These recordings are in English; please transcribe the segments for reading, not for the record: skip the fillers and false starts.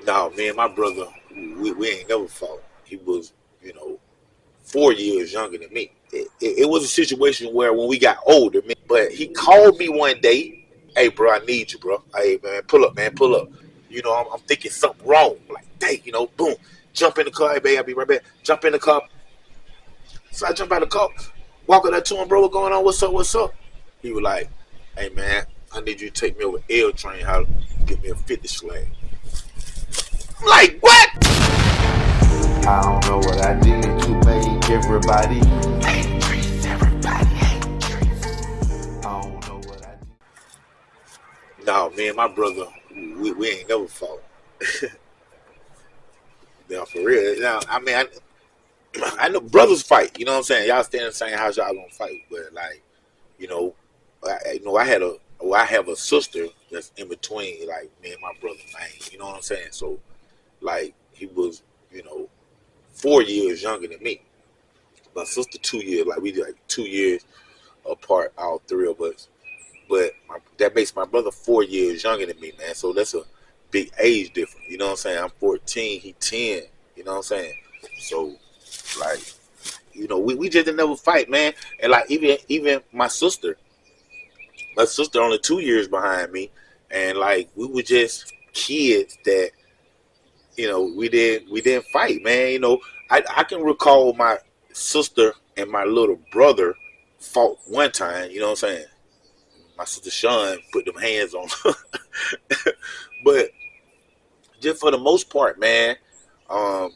No, me and my brother, we ain't never fought. He was, you know, 4 years younger than me. It was a situation where when we got older, but he called me one day, hey, bro, I need you, bro. Hey, man, pull up, man, pull up. I'm thinking something wrong. Like, dang, boom. Jump in the car, hey, babe, I'll be right back. Jump in the car. So I jump out the car, walk up to him, bro, what's going on? What's up, what's up? He was like, hey, man, I need you to take me over L train, how to get me a 50 slang. I'm like, what? I don't know what I did to make everybody hate trees, everybody hate trees. I don't know what I did. No, me and my brother, we ain't never fought. Now, for real. Now, I know brothers fight. You know what I'm saying? Y'all stay in the same house, y'all gonna fight. But like, you know, I have a sister that's in between, like me and my brother, man. You know what I'm saying? So, like, he was, you know, 4 years younger than me. My sister 2 years, like we like 2 years apart, all three of us. But that makes my brother 4 years younger than me, man. So that's a big age difference. You know what I'm saying? I'm 14, he 10. You know what I'm saying? So, like, we just didn't never fight, man. And like even my sister only 2 years behind me, and like we were just kids that we didn't fight, man. I can recall my sister and my little brother fought one time. You know what I'm saying? My sister Sean put them hands on her. But just for the most part, man, um,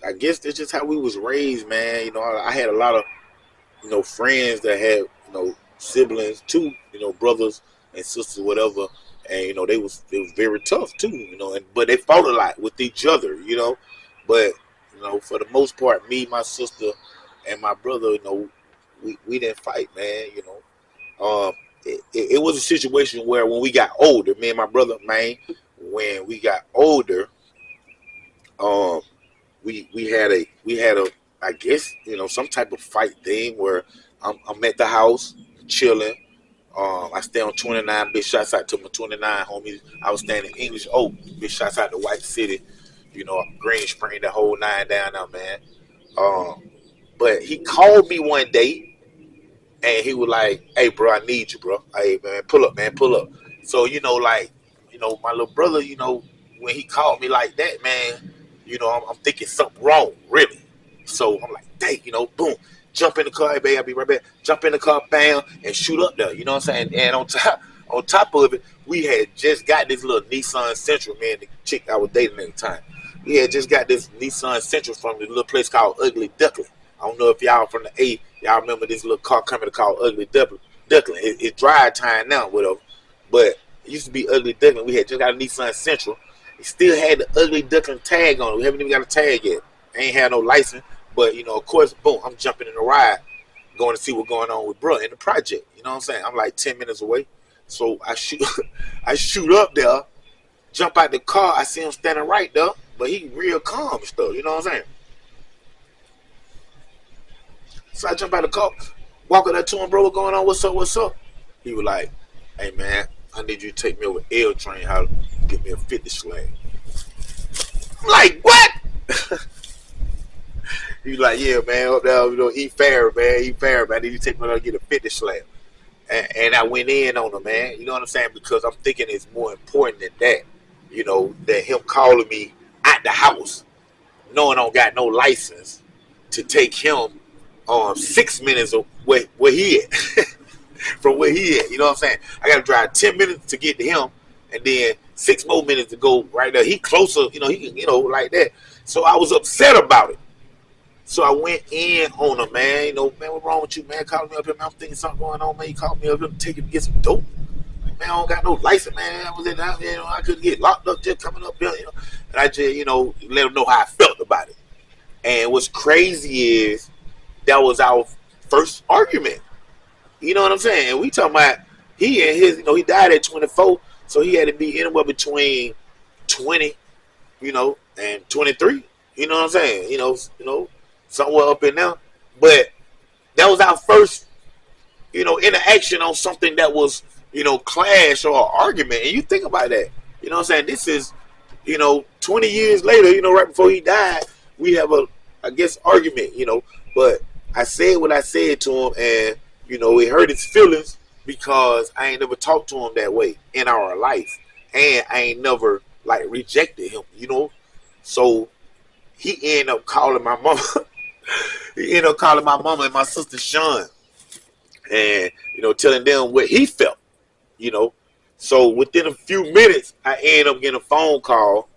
I guess that's just how we was raised, man. I had a lot of friends that had siblings too, brothers and sisters, whatever, and they was very tough too, and but they fought a lot with each other, but for the most part, me, my sister, and my brother, we didn't fight, man. It was a situation where when we got older, me and my brother, man, when we got older, um, we had a I guess some type of fight thing where I'm at the house chilling. I stay on 29. Big shouts out to my 29 homies. I was staying in English Oak. Big shouts out to White City. Green Spring, the whole nine down there, man. Um, but he called me one day and he was like, "Hey, bro, I need you, bro. Hey, man, pull up, man, pull up." So like, my little brother, when he called me like that, man, I'm thinking something wrong, really. So I'm like, dang, boom, jump in the car, hey, babe, I'll be right back. Jump in the car, bam, and shoot up there. You know what I'm saying? And on top of it, we had just got this little Nissan Sentra, man, the chick I was dating at the time. We had just got this Nissan Sentra from the little place called Ugly Duckling. I don't know if y'all from the A, y'all remember this little car company called Ugly Duckling. It's dry time now, whatever. But it used to be Ugly Duckling. We had just got a Nissan Sentra. It still had the Ugly Duckling tag on it. We haven't even got a tag yet. I ain't had no license. But, of course, boom, I'm jumping in the ride, going to see what's going on with bruh in the project. You know what I'm saying? I'm like 10 minutes away. So I shoot I shoot up there, jump out the car. I see him standing right there, but he real calm and stuff. You know what I'm saying? So I jump out the car, walk up to him, bro, what's going on? What's up? What's up? He was like, hey, man, I need you to take me over L train, how to get me a 50 slang. I'm like, what? He was like, yeah, man, up there, eat fair, man. Eat fair, man. I need you to take me over and get a 50 slam. And I went in on him, man. You know what I'm saying? Because I'm thinking it's more important than that. That him calling me at the house, knowing I don't got no license, to take him 6 minutes of where he at. From where he at. You know what I'm saying? I got to drive 10 minutes to get to him, and then 6 more minutes to go right there. He closer, he can, like that. So I was upset about it. So I went in on him, man. Man, what's wrong with you, man? Calling me up here, man. I'm thinking something going on, man. He called me up here to take him to get some dope. Like, man, I don't got no license, man. I was in down there, I couldn't get locked up just coming up here, And I just, let him know how I felt about it. And what's crazy is that was our first argument. You know what I'm saying? And we talking about he and his, he died at 24, so he had to be anywhere between 20, and 23. You know what I'm saying? Somewhere up in there. But that was our first, interaction on something that was, clash or argument. And you think about that. You know what I'm saying? This is 20 years later, right before he died, we have I guess, argument, But I said what I said to him, and it hurt his feelings because I ain't never talked to him that way in our life, and I ain't never like rejected him. So he ended up calling my mama. He ended up calling my mama and my sister Sean, and telling them what he felt. You know, so within a few minutes, I ended up getting a phone call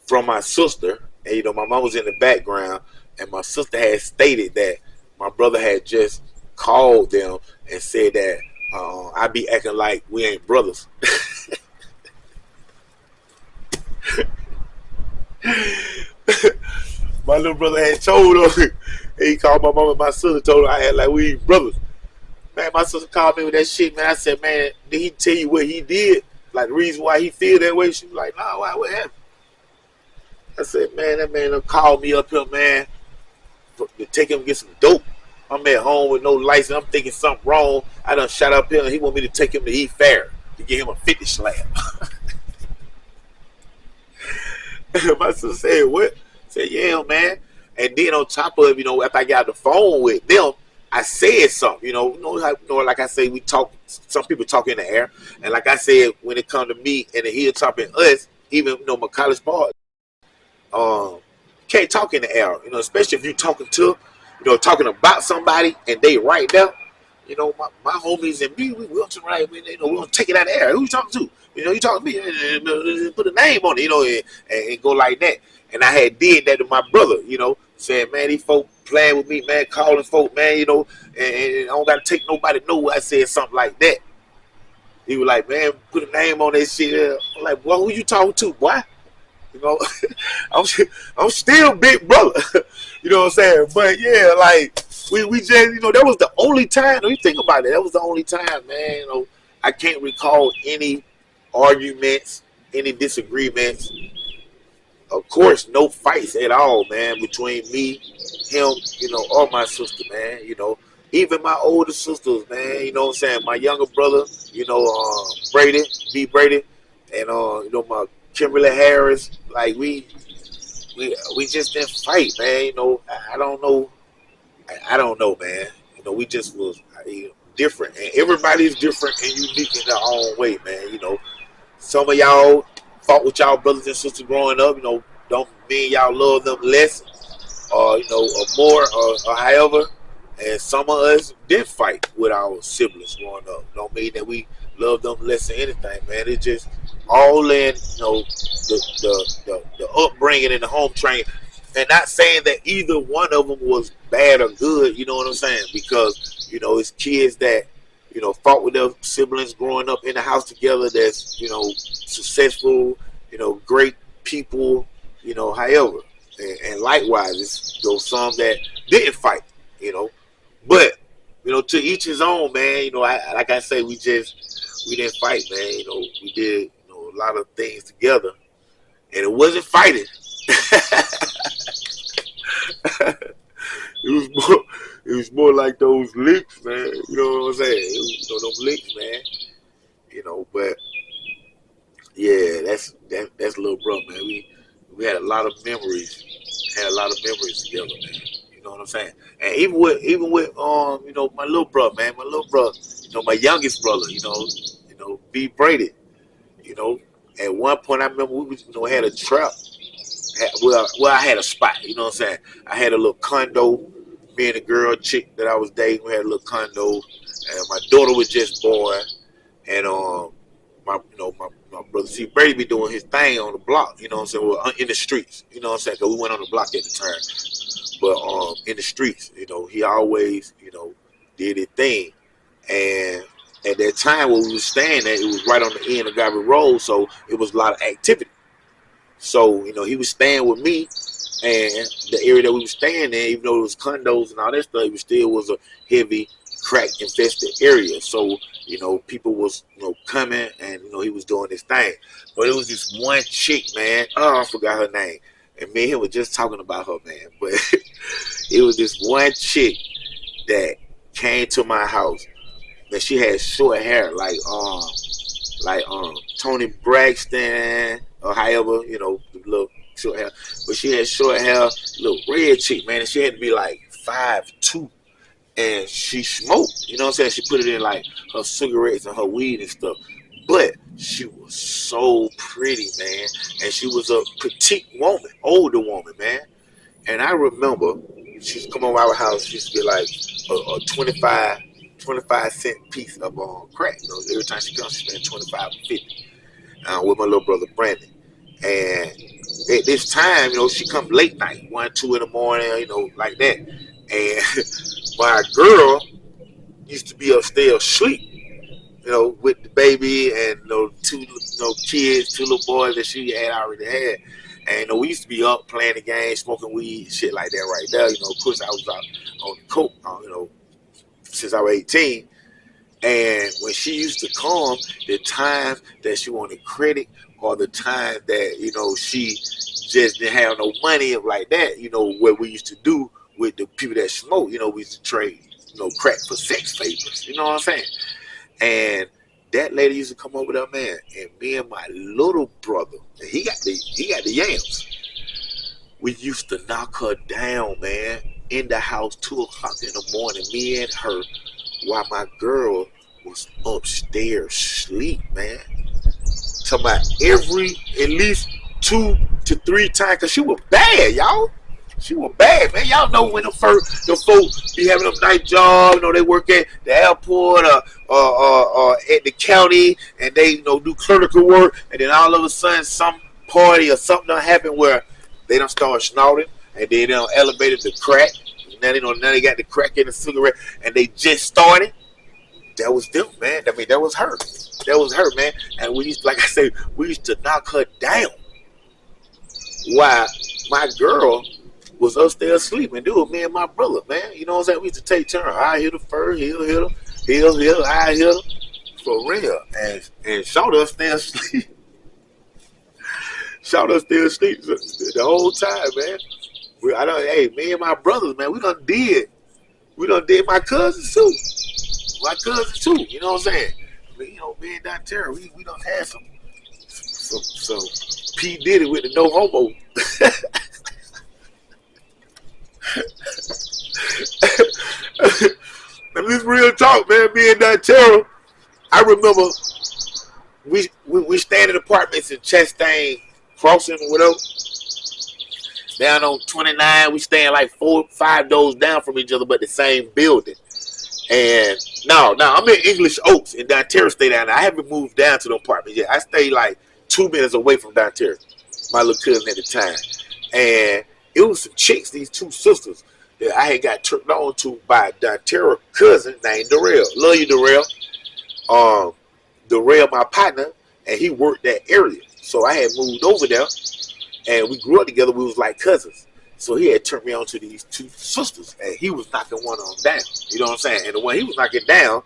from my sister, and my mom was in the background, and my sister had stated that my brother had just called them and said that I be acting like we ain't brothers. My little brother had told her, he called my mom and my sister, told her I had like we ain't brothers. Man, my sister called me with that shit, man. I said, man, did he tell you what he did? Like the reason why he feel that way? She was like, nah, what happened? I said, man, that man called me up here, man, to take him to get some dope. I'm at home with no license. I'm thinking something wrong. I done shot up here, and he want me to take him to eat fair to get him a 50 slab. My sister said, what? I said, yeah, man. And then on top of it, after I got the phone with them, I said something, like I say, we talk, some people talk in the air. And like I said, when it come to me and the hilltop and us, even, my college part, can't talk in the air, especially if you're talking talking about somebody and they right there. My homies and me, we want to right, we want to take it out of the air. Who you talking to? You talking to me, put a name on it, and go like that. And I had did that to my brother, saying, man, these folk playing with me, man, calling folk, man, and I don't got to take nobody know I said something like that. He was like, man, put a name on that shit. I'm like, well, who you talking to, boy? I'm still big brother. You know what I'm saying? But yeah, like we just, that was the only time. You think about it, that was the only time, man. I can't recall any arguments, any disagreements. Of course, no fights at all, man, between me, him, or my sister, man. Even my older sisters, man. You know what I'm saying? My younger brother, Brady, B. Brady, and my Kimberly Harris. Like we just didn't fight, man. I don't know. I don't know, man. We just was different, and everybody's different and unique in their own way, man. Some of y'all fought with y'all brothers and sisters growing up. Don't mean y'all love them less, or or more, or however. And some of us did fight with our siblings growing up. Don't mean that we love them less than anything, man. It's just all in, the upbringing and the home training. And not saying that either one of them was bad or good, you know what I'm saying? Because, it's kids that, fought with their siblings growing up in the house together that's, successful, great people, however. And likewise, it's some that didn't fight, But, to each his own, man. Like I say, we didn't fight, man. We did, a lot of things together. And it wasn't fighting. It was more like those licks, man. You know what I'm saying? It was, those licks, man. But yeah, that's little bro, man. We had a lot of memories. Had a lot of memories together, man. You know what I'm saying? And even with my little brother, man. My little brother, my youngest brother, B. Brady. At one point I remember we was, had a trap. I had a spot, you know what I'm saying? I had a little condo. Me and a girl chick that I was dating, we had a little condo, and my daughter was just born, and my brother C. Brady be doing his thing on the block, you know what I'm saying? Well, in the streets, you know what I'm saying? Because we went on the block at the time, but in the streets, he always, did his thing, and at that time when we was staying there, it was right on the end of Garbage Road, so it was a lot of activity. So, he was staying with me, and the area that we were staying in, even though it was condos and all that stuff, it still was a heavy crack infested area. So, people was, coming, and, he was doing this thing. But it was this one chick, man. Oh, I forgot her name. And me and him were just talking about her, man. But it was this one chick that came to my house. And she had short hair, like Tony Braxton, or however, short hair, but she had short hair, little red chick, man, and she had to be like 5'2", and she smoked. You know what I'm saying? She put it in like her cigarettes and her weed and stuff. But she was so pretty, man, and she was a petite woman, older woman, man. And I remember she used to come over our house. She used to get like a 25 cent piece of crack. You know, every time she comes, she spent 25 or 50 with my little brother Brandon. And at this time, you know, she come late night, 1, 2 in the morning, you know, like that. And my girl used to be upstairs asleep, you know, with the baby and two kids, 2 little boys that she had already had. And you know, we used to be up playing the game, smoking weed, shit like that right there. You know, of course I was out on the coke, you know, since I was 18. And when she used to come, the times that she wanted credit or the times that, you know, she just didn't have no money like that, you know, what we used to do with the people that smoke, you know, we used to trade, you know, crack for sex favors. You know what I'm saying? And that lady used to come over there, man, and me and my little brother, and he got the yams. We used to knock her down, man, in the house 2 o'clock in the morning, me and her, while my girl was upstairs asleep, man. Talking about at least 2 to 3 times, because she was bad, y'all. She was bad, man. Y'all know when the folks be having them night jobs, you know, they work at the airport or at the county, and they, you know, do clerical work, and then all of a sudden some party or something done happen where they don't start snorting, and they done elevated the crack. Now they got the crack in the cigarette, and they just started. That was them, man. I mean, that was her. That was her, man. And we used, like I said, we used to knock her down. While my girl was upstairs sleeping. It was me and my brother, man. You know what I'm saying? We used to take turns. I hit her first, he'll hit her, I hit her. For real. And Shout upstairs sleep. Shout upstairs sleep the whole time, man. Hey, me and my brothers, man, we done did my cousins too. My cousins too, you know what I'm saying? You know, me and Donterra, we done had some P. Diddy with the no homo. And this real talk, man, me and Donterra, I remember we stayed in apartments in Chastain Crossing or whatever. Down on 29, we staying like 4 or 5 doors down from each other, but the same building. And no, I'm in English Oaks, and Donterra stay down there. I haven't moved down to the apartment yet. I stay like 2 minutes away from Donterra, my little cousin at the time. And it was some chicks, these 2 sisters, that I had got turned on to by Donterra cousin named Darrell. Love you, Darrell. Darrell, my partner, and he worked that area. So I had moved over there, and we grew up together. We was like cousins. So he had turned me on to these 2 sisters, and he was knocking one of them down. You know what I'm saying? And the one he was knocking down,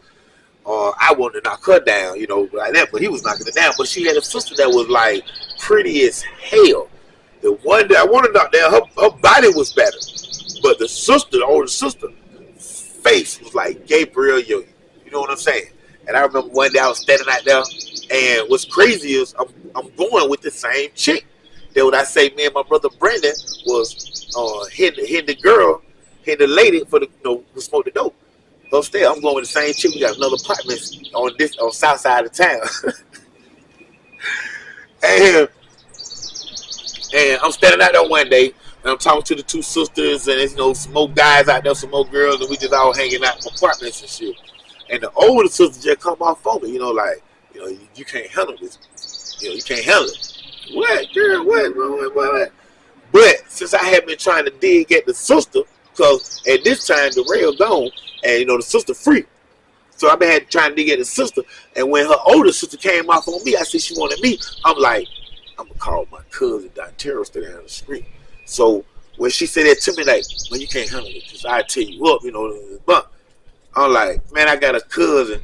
I wanted to knock her down, you know, like that, but he was knocking it down. But she had a sister that was like pretty as hell. The one that I wanted to knock down, her body was better. But the sister, the older sister, face was like Gabriel Union. You know what I'm saying? And I remember one day I was standing out there, and what's crazy is I'm going with the same chick. That what I say, me and my brother Brandon was hitting the lady for the, you know, who smoked the dope. Upstairs, I'm going with the same chick. We got another apartment on south side of town. and I'm standing out there one day, and I'm talking to the 2 sisters, and there's, you know, some more guys out there, some more girls, and we just all hanging out in apartments and shit. And the older sister just come off on me, you know, like, you know, you can't handle this. You know, you can't handle it. What, girl? What? But since I had been trying to dig at the sister, because at this time the rail gone, and you know the sister free, so I've been trying to dig at the sister. And when her older sister came off on me, I said she wanted me. I'm like, I'm gonna call my cousin Donterra stay down the street. So when she said that to me, like, man, you can't handle it, because I tell you up, you know. But I'm like, man, I got a cousin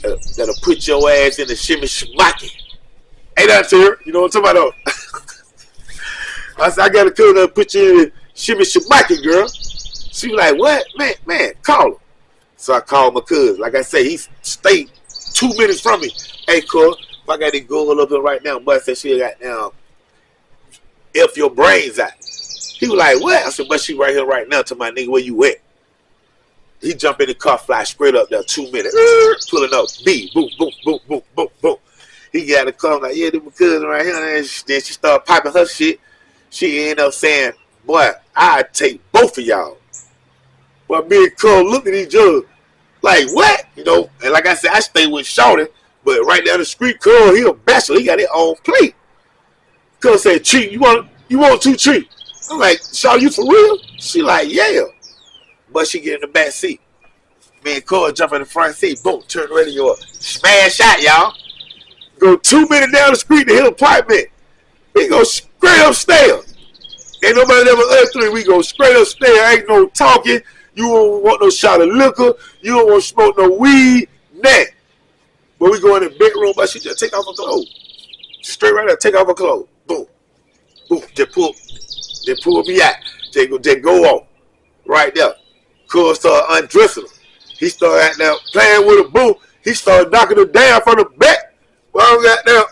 that'll put your ass in the shimmy shmaki. Hey, Donterra, you know what I'm talking about? I said, I got a cousin that'll put you in the shimmy shmaki, girl. She was like, what? Man, call her. So I called my cousin. Like I say, he stayed 2 minutes from me. Hey, cuz, if I got to go up here right now, but I said she got now F your brains out. He was like, what? I said, but she right here right now. To my nigga, where you at? He jump in the car, fly straight up there, 2 minutes, pulling up, B, boom, boom, boom, boom, boom, boom. He got the car, I'm like, yeah, this my cousin right here. And then she started popping her shit. She ended up saying, boy, I'd take both of y'all. But me and Cole looked at each other like, what? You know, and like I said, I stay with Shorty, but right down the street, Cole, he a bachelor. He got his own plate. Cole said, Treat, you want 2 treats? I'm like, Shorty, you for real? She like, yeah. But she get in the back seat. Me and Cole jump in the front seat. Boom, turn the radio up. Smash shot, y'all. Go 2 minutes down the street to his apartment. We go straight upstairs. Ain't nobody ever us 3. We go straight upstairs. Ain't no talking. You don't want no shot of liquor. You don't want to smoke no weed. Nah. But we go in the bedroom, but she just take off her clothes. Straight right there, take off her clothes. Boom. Boom. Just pull me out. Just go off. Right there. Cole started undressing her. He started out there playing with her. Boom. He started knocking her down from the back. Well, I got down.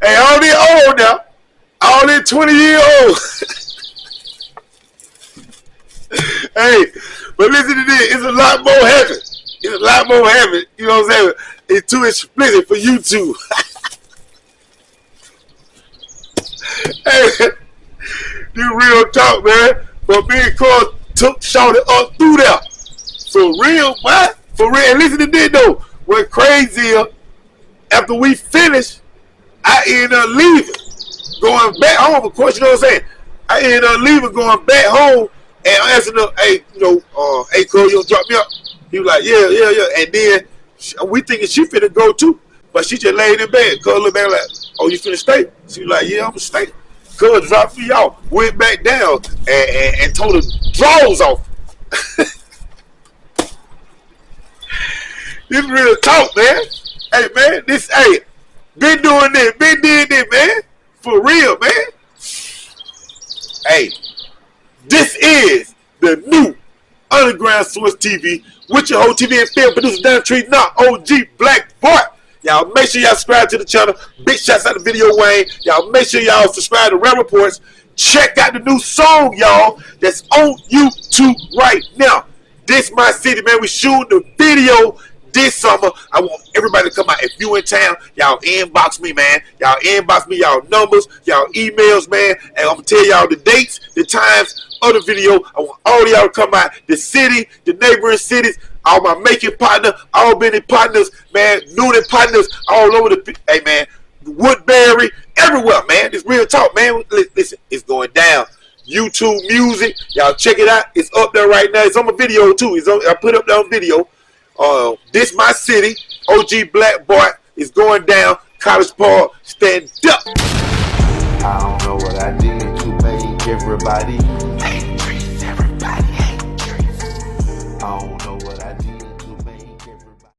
Hey, all these old now. All these 20-year-olds. Hey, but listen to this. It's a lot more heavy. It's a lot more heavy. You know what I'm saying? It's too explicit for YouTube. Hey, this real talk, man. But me and Cole took Shorty up through there. For real, boy. For real. And listen to this, though. What crazy is, after we finished, I ended up leaving. Going back home, of course, you know what I'm saying? I ended up leaving, going back home, and asking her, hey, hey, Cole, you gonna drop me up? He was like, yeah. And then we thinking she finna go too, but she just laid in bed. Cole looked back like, oh, you finna stay? She was like, yeah, I'm gonna stay. Cole dropped me off, went back down, and told her drawers off. This real talk, man. Hey, man, been doing this, been doing this, man. For real, man. Hey, this is the new Underground Source TV with your whole TV and film producer, Don Tree, not OG Black Boy. Y'all make sure y'all subscribe to the channel. Big shouts out to Video Wayne. Y'all make sure y'all subscribe to Rap Reports. Check out the new song, y'all, that's on YouTube right now. This My City, man. We shooting the video this summer. I want everybody to come out. If you in town, y'all inbox me, man. Y'all inbox me y'all numbers, y'all emails, man. And I'm going to tell y'all the dates, the times of the video. I want all of y'all to come out. The city, the neighboring cities, all my making partner, all Benny partners, man, Noonan partners, all over the, hey, man, Woodbury, everywhere, man. This real talk, man. Listen, it's going down. YouTube music, y'all check it out. It's up there right now. It's on my video, too. I put up there on video. This My City, OG Black Boy is going down. College Park, stand up. I don't know what I did to make everybody